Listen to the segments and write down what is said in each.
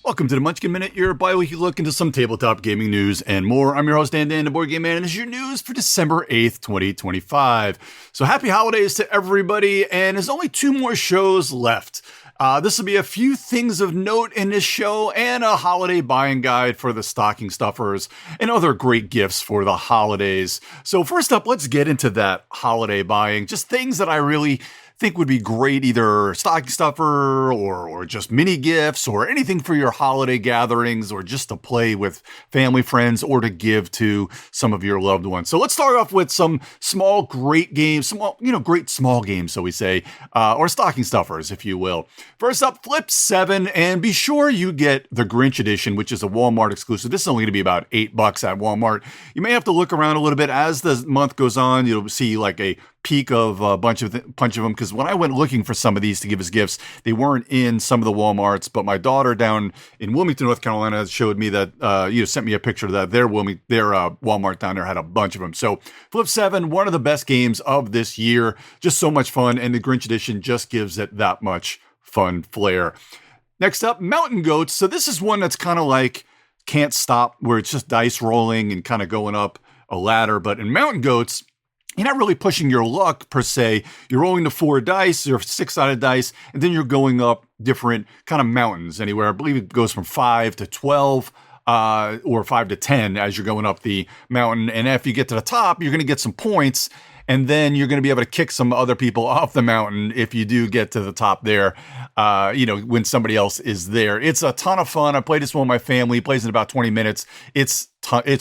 Welcome to the Munchkin Minute, your bi-weekly look into some tabletop gaming news and more. I'm your host, Dan, the Board Game Man, and this is your news for December 8th, 2025. So happy holidays to everybody, and there's only 2 more shows left. This will be a few things of note in this show and a holiday buying guide for the stocking stuffers and other great gifts for the holidays. So first up, let's get into that holiday buying. Just things that I really think would be great, either stocking stuffer or just mini gifts or anything for your holiday gatherings or just to play with family, friends, or to give to some of your loved ones. So let's start off with some small, great games, great small games, so we say, or stocking stuffers, if you will. First up, Flip 7, and be sure you get the Grinch edition, which is a Walmart exclusive. This is only going to be about $8 at Walmart. You may have to look around a little bit as the month goes on. You'll see like a peak of a bunch of them, because when I went looking for some of these to give as gifts, they weren't in some of the Walmarts. But my daughter down in Wilmington, North Carolina, showed me that sent me a picture of that their Walmart down there had a bunch of them. So Flip 7, one of the best games of this year, just so much fun, and the Grinch edition just gives it that much fun flair. Next up, Mountain Goats. So this is one that's kind of like Can't Stop, where it's just dice rolling and kind of going up a ladder. But in Mountain Goats, you're not really pushing your luck per se. You're rolling the 4 dice or 6-sided dice, and then you're going up different kind of mountains anywhere. I believe it goes from 5 to 12 or 5 to 10 as you're going up the mountain. And if you get to the top, you're going to get some points, and then you're going to be able to kick some other people off the mountain if you do get to the top there, when somebody else is there. It's a ton of fun. I played this one with my family. It plays in about 20 minutes. It's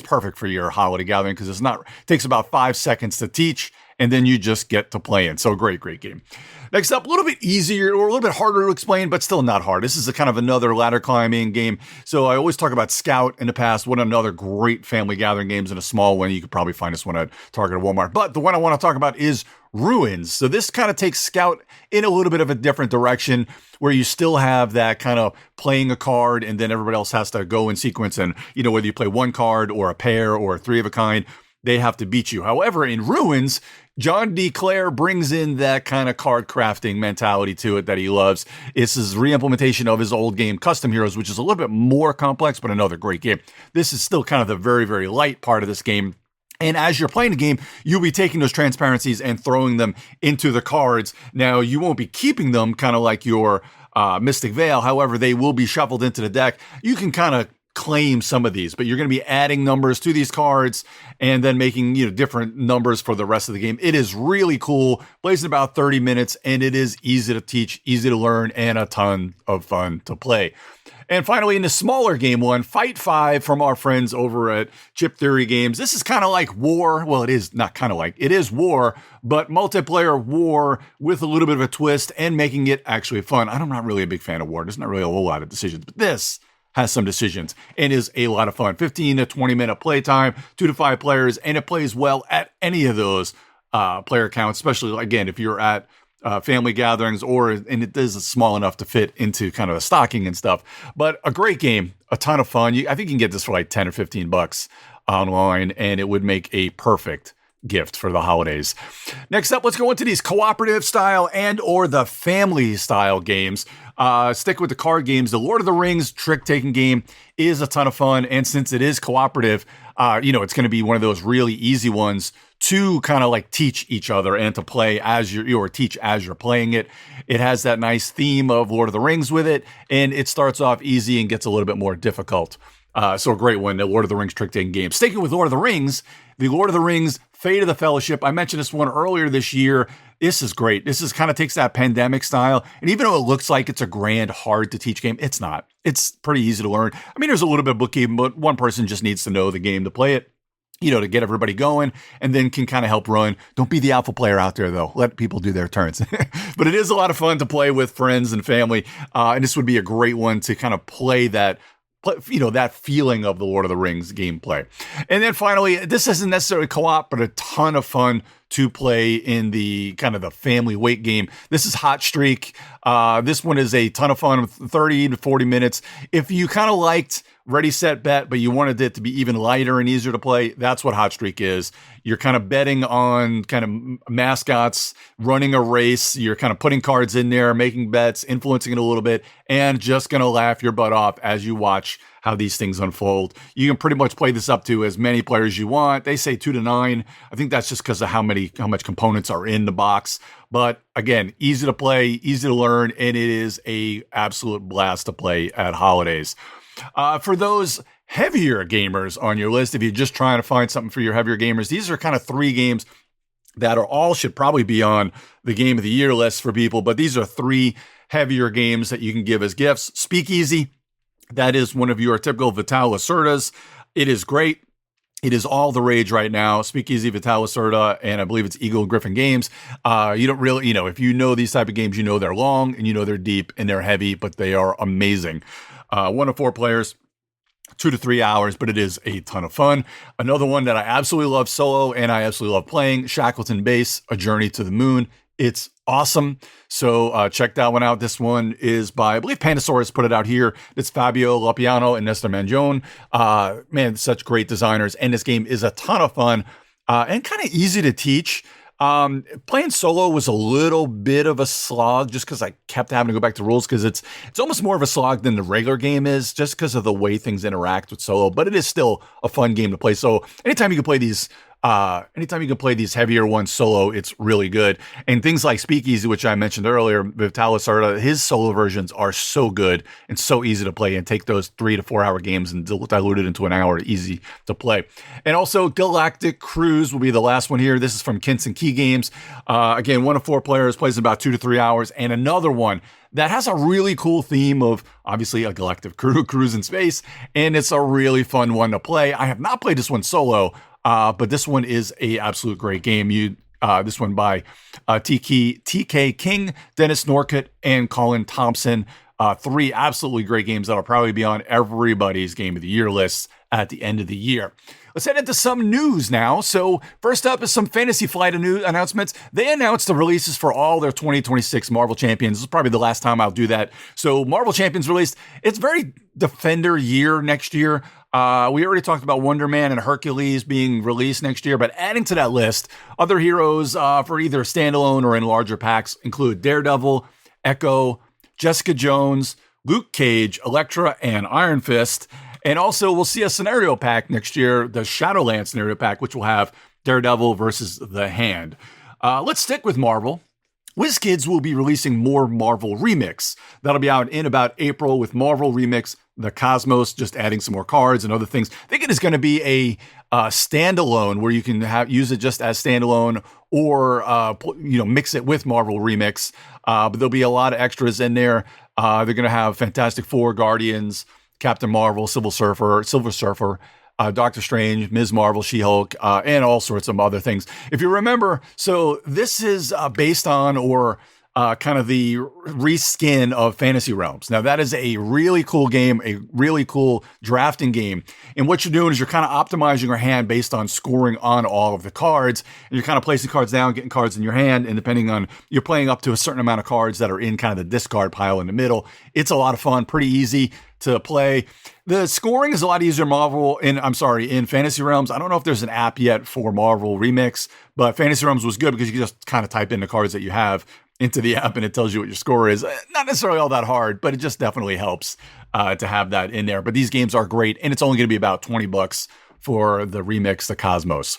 perfect for your holiday gathering because it takes about 5 seconds to teach, and then you just get to play it. So great game. Next up, a little bit easier or a little bit harder to explain, but still not hard. This is a kind of another ladder climbing game. So I always talk about Scout in the past. One of another great family gathering games and a small one. You could probably find this one at Target or Walmart. But the one I want to talk about is Ruins. So this kind of takes Scout in a little bit of a different direction, where you still have that kind of playing a card and then everybody else has to go in sequence. And, whether you play 1 card or a pair or 3 of a kind, they have to beat you. However, in Ruins, John D. Clare brings in that kind of card crafting mentality to it that he loves. It's his re-implementation of his old game, Custom Heroes, which is a little bit more complex, but another great game. This is still kind of the very, very light part of this game. And as you're playing the game, you'll be taking those transparencies and throwing them into the cards. Now, you won't be keeping them kind of like your Mystic Veil. However, they will be shuffled into the deck. You can kind of claim some of these, but you're going to be adding numbers to these cards and then making different numbers for the rest of the game. It is really cool. Plays in about 30 minutes, and it is easy to teach, easy to learn, and a ton of fun to play. And finally, in the smaller game one, Fight 5 from our friends over at Chip Theory Games. This is kind of like War. Well, it is not kind of like. It is War, but multiplayer War with a little bit of a twist and making it actually fun. I'm not really a big fan of War. There's not really a whole lot of decisions, but this has some decisions and is a lot of fun. 15 to 20 minute playtime, 2 to 5 players, and it plays well at any of those player counts, especially, again, if you're at family gatherings and it is small enough to fit into kind of a stocking and stuff. But a great game, a ton of fun. I think you can get this for like 10 or 15 bucks online, and it would make a perfect gift for the holidays. Next up, let's go into these cooperative style and or the family style games. Stick with the card games. The Lord of the Rings trick-taking game is a ton of fun, and since it is cooperative, it's going to be one of those really easy ones to kind of like teach each other and to play as teach as you're playing it. It has that nice theme of Lord of the Rings with it, and it starts off easy and gets a little bit more difficult. So a great one, the Lord of the Rings trick-taking game. Sticking with Lord of the Rings, the Lord of the Rings Fate of the Fellowship. I mentioned this one earlier this year. This is great. This is kind of takes that pandemic style. And even though it looks like it's a grand, hard to teach game, it's not. It's pretty easy to learn. I mean, there's a little bit of bookkeeping, but one person just needs to know the game to play it, to get everybody going, and then can kind of help run. Don't be the alpha player out there, though. Let people do their turns. But it is a lot of fun to play with friends and family. And this would be a great one to kind of play that feeling of the Lord of the Rings gameplay. And then finally, this isn't necessarily co-op, but a ton of fun to play in the kind of the family weight game. This is Hot Streak. This one is a ton of fun, 30 to 40 minutes. If you kind of liked Ready, Set, Bet, but you wanted it to be even lighter and easier to play, that's what Hot Streak is. You're kind of betting on kind of mascots, running a race. You're kind of putting cards in there, making bets, influencing it a little bit, and just going to laugh your butt off as you watch how these things unfold. You can pretty much play this up to as many players as you want. They say 2 to 9. I think that's just because of how much components are in the box. But again, easy to play, easy to learn, and it is a absolute blast to play at holidays. For those heavier gamers on your list, if you're just trying to find something for your heavier gamers, these are kind of 3 games that are all should probably be on the Game of the Year list for people. But these are 3 heavier games that you can give as gifts. Speakeasy. That is one of your typical Vital Lacerdas. It is great. It is all the rage right now. Speakeasy, Vital Lacerda, and I believe it's Eagle and Griffin Games. You don't really, if you know these type of games, you know they're long and you know they're deep and they're heavy, but they are amazing. 1 to 4 players, 2 to 3 hours, but it is a ton of fun. Another one that I absolutely love solo and I absolutely love playing, Shackleton Base, A Journey to the Moon. It's awesome. So check that one out. This one is by, I believe Pandasaurus put it out here. It's Fabio Lopiano and Nestor Mangione. Man, such great designers. And this game is a ton of fun and kind of easy to teach. Playing solo was a little bit of a slog just because I kept having to go back to rules because it's almost more of a slog than the regular game is just because of the way things interact with solo, but it is still a fun game to play. So anytime you can play these heavier ones solo, it's really good. And things like Speakeasy, which I mentioned earlier, Vital Lacerda, his solo versions are so good and so easy to play and take those 3 to 4 hour games and dilute it into an hour, easy to play. And also Galactic Cruise will be the last one here. This is from Kinson Key Games. Again, 1 to 4 players, plays in about 2 to 3 hours. And another one that has a really cool theme of obviously a galactic cruise in space. And it's a really fun one to play. I have not played this one solo, but this one is a absolute great game. This one by TK King, Dennis Norcutt, and Colin Thompson. 3 absolutely great games that'll probably be on everybody's Game of the Year lists at the end of the year. Let's head into some news now. So first up is some Fantasy Flight announcements. They announced the releases for all their 2026 Marvel Champions. This is probably the last time I'll do that. So Marvel Champions released. It's very Defender year next year. We already talked about Wonder Man and Hercules being released next year, but adding to that list, other heroes for either standalone or in larger packs include Daredevil, Echo, Jessica Jones, Luke Cage, Elektra, and Iron Fist. And also, we'll see a scenario pack next year, the Shadowland scenario pack, which will have Daredevil versus the Hand. Let's stick with Marvel. WizKids will be releasing more Marvel Remix. That'll be out in about April with Marvel Remix, the Cosmos, just adding some more cards and other things. I think it is going to be a standalone where you can use it just as standalone or mix it with Marvel Remix. But there'll be a lot of extras in there. They're going to have Fantastic Four, Guardians, Captain Marvel, Silver Surfer, Doctor Strange, Ms. Marvel, She-Hulk, and all sorts of other things. If you remember, so this is based on or kind of the reskin of Fantasy Realms. Now, that is a really cool game, a really cool drafting game. And what you're doing is you're kind of optimizing your hand based on scoring on all of the cards. And you're kind of placing cards down, getting cards in your hand. And depending on, you're playing up to a certain amount of cards that are in kind of the discard pile in the middle. It's a lot of fun, pretty easy to play. The scoring is a lot easier in Fantasy Realms. I don't know if there's an app yet for Marvel Remix, but Fantasy Realms was good because you can just kind of type in the cards that you have into the app and it tells you what your score is. Not necessarily all that hard, but it just definitely helps to have that in there. But these games are great, and it's only going to be about $20 for the Remix, the Cosmos.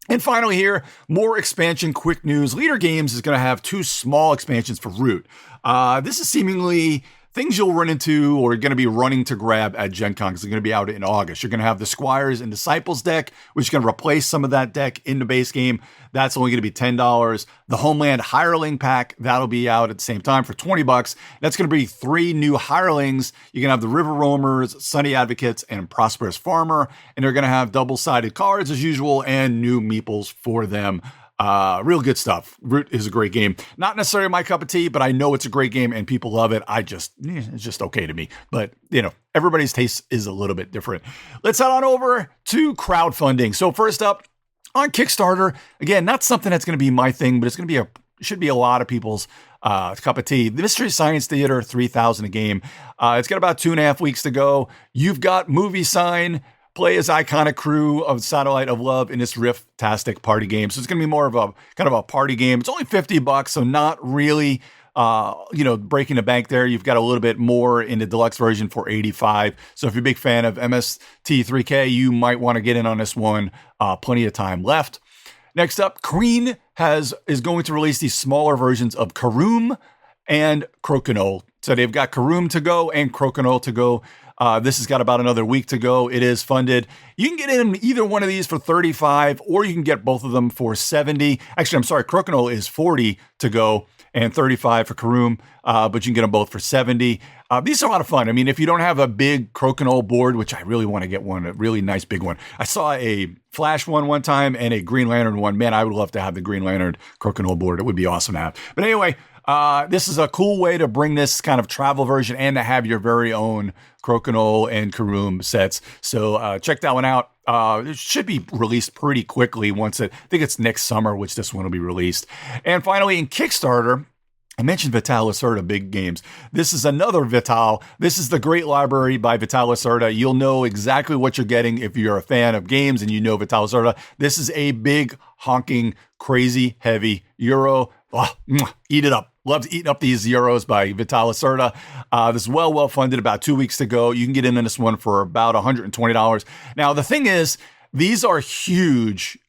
And finally here, more expansion quick news. Leader Games is going to have 2 small expansions for Root. This is seemingly things you'll run into or going to be running to grab at Gen Con because they're going to be out in August. You're going to have the Squires and Disciples deck, which is going to replace some of that deck in the base game. That's only going to be $10. The Homeland Hireling pack, that'll be out at the same time for $20. That's going to be 3 new hirelings. You can have the River Roamers, Sunny Advocates, and Prosperous Farmer. And they're going to have double-sided cards as usual and new meeples for them. Real good stuff. Root is a great game. Not necessarily my cup of tea, but I know it's a great game and people love it. It's just okay to me. But, everybody's taste is a little bit different. Let's head on over to crowdfunding. So first up, on Kickstarter. Again, not something that's going to be my thing, but it's going to be should be a lot of people's cup of tea. The Mystery Science Theater, 3,000 a game. It's got about 2.5 weeks to go. You've got Movie Sign, play as iconic crew of Satellite of Love in this riff-tastic party game. So it's going to be more of a kind of a party game. It's only $50, so not really, breaking the bank there. You've got a little bit more in the deluxe version for $85. So if you're a big fan of MST3K, you might want to get in on this one. Plenty of time left. Next up, Queen is going to release these smaller versions of Karoom and Crokinole. So they've got Karoom to go and Crokinole to go. This has got about another week to go. It is funded. You can get in either one of these for $35, or you can get both of them for $70. Actually, I'm sorry, Crokinole is $40 to go and $35 for Karoom, but you can get them both for $70. These are a lot of fun. I mean, if you don't have a big Crokinole board, which I really want to get one, a really nice big one. I saw a Flash one time and a Green Lantern one. Man, I would love to have the Green Lantern Crokinole board. It would be awesome to have. But anyway, this is a cool way to bring this kind of travel version and to have your very own Crokinole and Karoom sets. So check that one out. It should be released pretty quickly I think it's next summer, which this one will be released. And finally, in Kickstarter, I mentioned Vital Lacerda Big Games. This is another Vital. This is the Great Library by Vital Lacerda. You'll know exactly what you're getting if you're a fan of games and you know Vital Lacerda. This is a big, honking, crazy, heavy Euro. Oh, eat it up. Love eating up these Euros by Vital Lacerda. This is well funded, about 2 weeks to go. You can get in on this one for about $120. Now, the thing is, these are huge,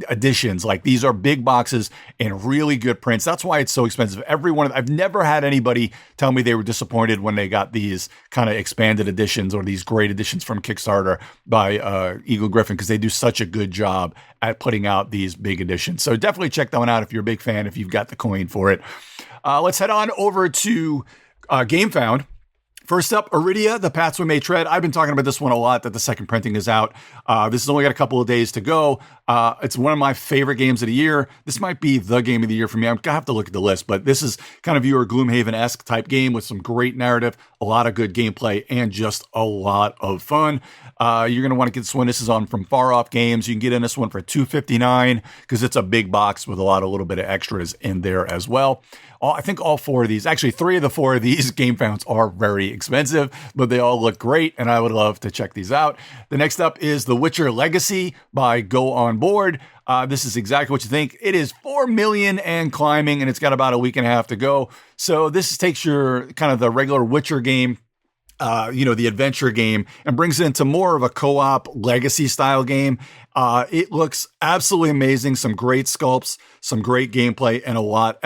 editions. Like, these are big boxes and really good prints. That's why it's so expensive. I've never had anybody tell me they were disappointed when they got these kind of expanded editions or these great editions from Kickstarter by Eagle Gryphon, because they do such a good job at putting out these big editions. So definitely check that one out if you're a big fan, if you've got the coin for it. Let's head on over to GameFound. First up, Iridia, The Paths We May Tread. I've been talking about this one a lot, that the second printing is out. This has only got a couple of days to go. It's one of my favorite games of the year. This might be the game of the year for me. I'm going to have to look at the list, but this is kind of your Gloomhaven-esque type game with some great narrative, a lot of good gameplay, and just a lot of fun. You're going to want to get this one. This is on from Far Off Games. You can get in this one for $259 because it's a big box with a little bit of extras in there as well. I think all four of these, actually 3 of the 4 of these GameFounds are very expensive, but they all look great, and I would love to check these out. The next up is The Witcher Legacy by Go On Board. This is exactly what you think. It is 4 million and climbing, and it's got about a week and a half to go. So this takes your kind of the regular Witcher game, the adventure game, and brings it into more of a co-op legacy style game. It looks absolutely amazing. Some great sculpts, some great gameplay, and a lot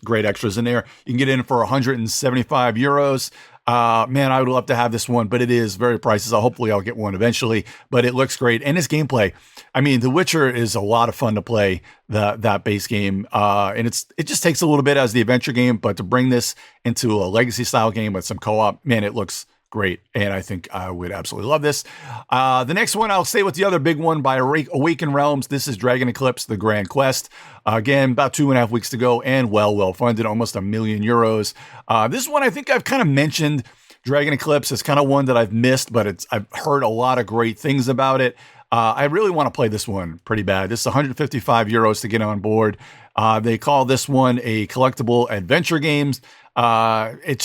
great extras in there. You can get in for 175 euros. Man, I would love to have this one, but it is very pricey. So hopefully I'll get one eventually, but it looks great. And its gameplay, I mean, The Witcher is a lot of fun to play, that base game. And it just takes a little bit as the adventure game, but to bring this into a legacy style game with some co-op, man, it looks great. And I think I would absolutely love this. The next one, I'll stay with the other big one by Awaken Realms. This is Dragon Eclipse, The Grand Quest. Again, about 2.5 weeks to go, and well funded, almost 1 million euros. This one, I think I've kind of mentioned. Dragon Eclipse is kind of one that I've missed, but I've heard a lot of great things about it. I really want to play this one pretty bad. This is 155 euros to get on board. They call this one a collectible adventure games. It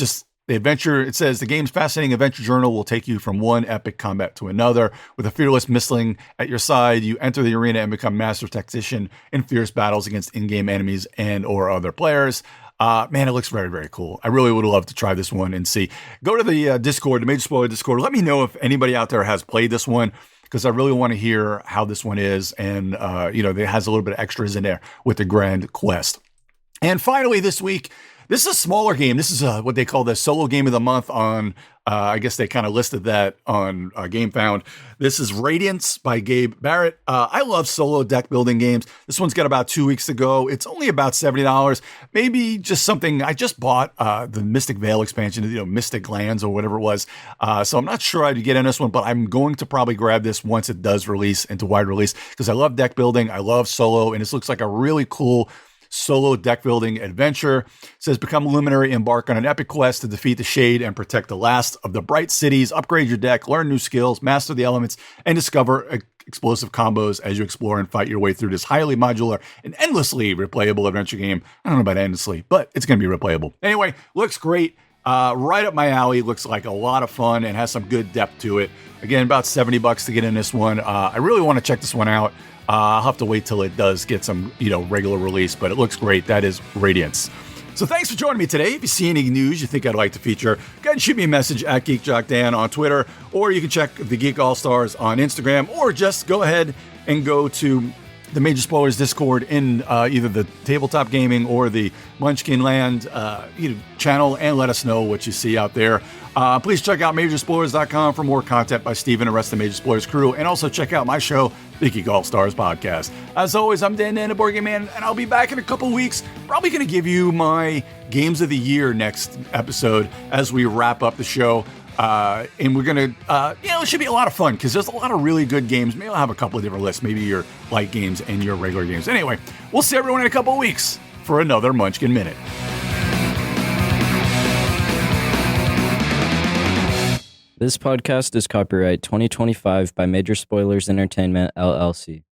says the game's fascinating adventure journal will take you from one epic combat to another. With a fearless Mistling at your side, you enter the arena and become master tactician in fierce battles against in-game enemies and or other players. Man, it looks very, very cool. I really would love to try this one and see. Go to the Discord, the Major Spoiler Discord. Let me know if anybody out there has played this one, because I really want to hear how this one is. And, it has a little bit of extras in there with the Grand Quest. And finally, this week, this is a smaller game. This is what they call the solo game of the month on, I guess they kind of listed that on GameFound. This is Radiance by Gabe Barrett. I love solo deck building games. This one's got about 2 weeks to go. It's only about $70. Maybe just something. I just bought the Mystic Vale expansion, Mystic Lands or whatever it was. So I'm not sure I'd get in this one, but I'm going to probably grab this once it does release into wide release, because I love deck building. I love solo, and this looks like a really cool solo deck building adventure. It says, become a luminary, embark on an epic quest to defeat the shade and protect the last of the bright cities, upgrade your deck, learn new skills, master the elements, and discover explosive combos as you explore and fight your way through this highly modular and endlessly replayable adventure game. I don't know about endlessly, but it's going to be replayable. Anyway, looks great. Right up my alley. Looks like a lot of fun and has some good depth to it. Again, about $70 to get in this one. I really want to check this one out. I'll have to wait till it does get some, regular release, but it looks great. That is Radiance. So thanks for joining me today. If you see any news you think I'd like to feature, go ahead and shoot me a message at GeekJockDan on Twitter, or you can check the Geek All-Stars on Instagram, or just go ahead and go to the Major Spoilers Discord in either the Tabletop Gaming or the Munchkin Land channel, and let us know what you see out there. Please check out Majorspoilers.com for more content by Steven and the rest of the Major Spoilers crew, and also check out my show, the Geek All-Stars Podcast. As always, I'm Dan, the Board Game Man, and I'll be back in a couple weeks. Probably going to give you my Games of the Year next episode as we wrap up the show. And we're going to, it should be a lot of fun because there's a lot of really good games. Maybe I'll have a couple of different lists, maybe your light games and your regular games. Anyway, we'll see everyone in a couple of weeks for another Munchkin Minute. This podcast is copyright 2025 by Major Spoilers Entertainment, LLC.